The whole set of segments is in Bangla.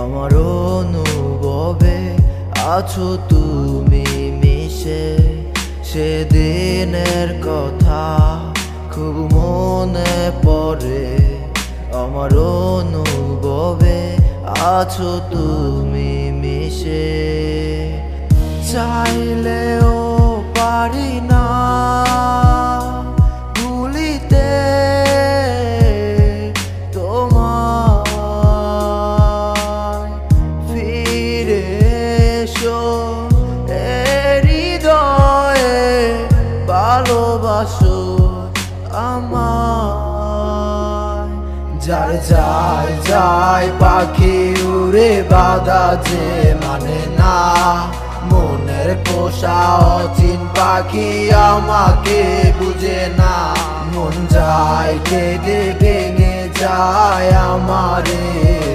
আমার অনুভবে আছো তুমি মিশে। সেদিনের কথা খুব মনে পড়ে, আমার অনুভবে আছো তুমি মিশে। চাইলেও পারি না ভুলিতে তোমায়, ফিরে এসো এ হৃদয়ে, ভালোবাসো আমায়। যার যায় যায় পাখি উড়ে বাধা যে মানে না, মনের পোষা অচিন পাখি আমাকে বুঝে না। মন যায় কেঁদে ভেঙে যায় আমার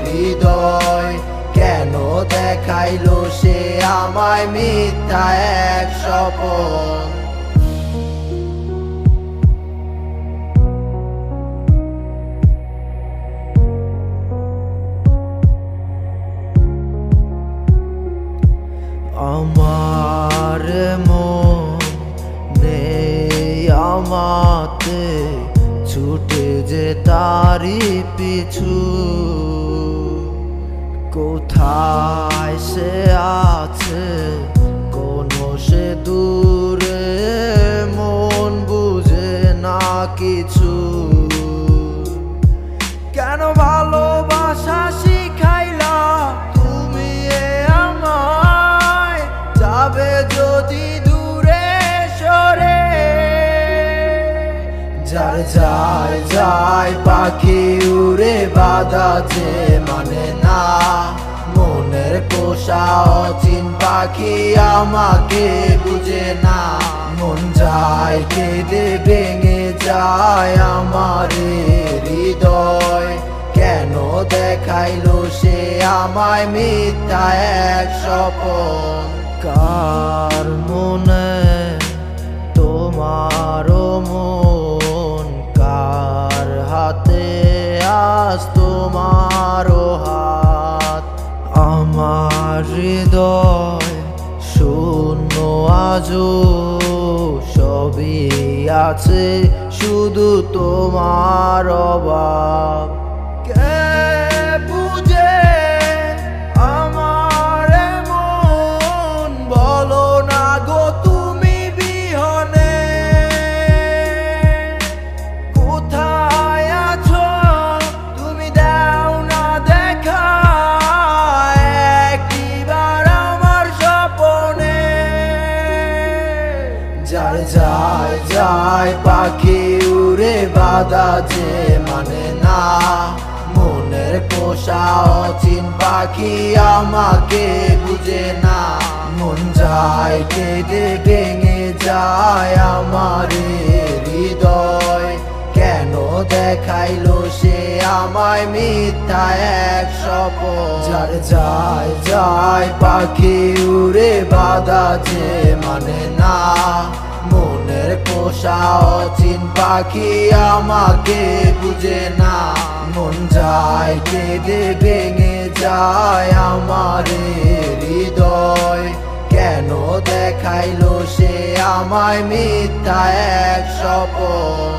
হৃদয়, কেন দেখাইলো সে আমায় মিথ্যা এক স্বপন। আমার মন নেই আমাতে, ছুটে যে তারি পিছু। কোথায় সে আছে কোনো সে দূরে, মন বুঝে না কিছু। কেন ভালোবাসা শিখাইলা তুমি এ আমায়, যাবে যদি দূরে সরে। যার যায় যায় পাখি উড়ে বাধা যে মানে না, মনের পোষা অচিন পাখি আমাকে বুঝে না। মন যায় কেঁদে ভেঙে যায় আমার হৃদয়, কেন দেখাইলো সে আমায় মিথ্যা এক স্বপন। কার মনে তোমারও মন, কার হাতে আজ তোমারও হাত। আমার হৃদয় শূন্য আজও, সবই আছে শুধু তোমার অভাব। কে বুঝে আমার মন, বলো না গো তুমি বিহনে। কোথায় আছো তুমি, দাও না দেখা একবার আমার স্বপনে। যার যায় যায় পাখি উড়ে বাধা যে মানে না, মনের পোষা অচিন পাখি আমাকে বুঝে না। মন যায় কেঁদে ভেঙে যায় আমার হৃদয়, কেন দেখাইলো সে আমায় মিথ্যা এক স্বপন। যার যায় যায় পাখি উড়ে বাধা যে মানে না, মনের পোষা অচিন পাখি আমাকে বুঝে না। মন যায় কেঁদে ভেঙে যায় আমার হৃদয়, কেন দেখাইলো সে আমায় মিথ্যা এক স্বপন।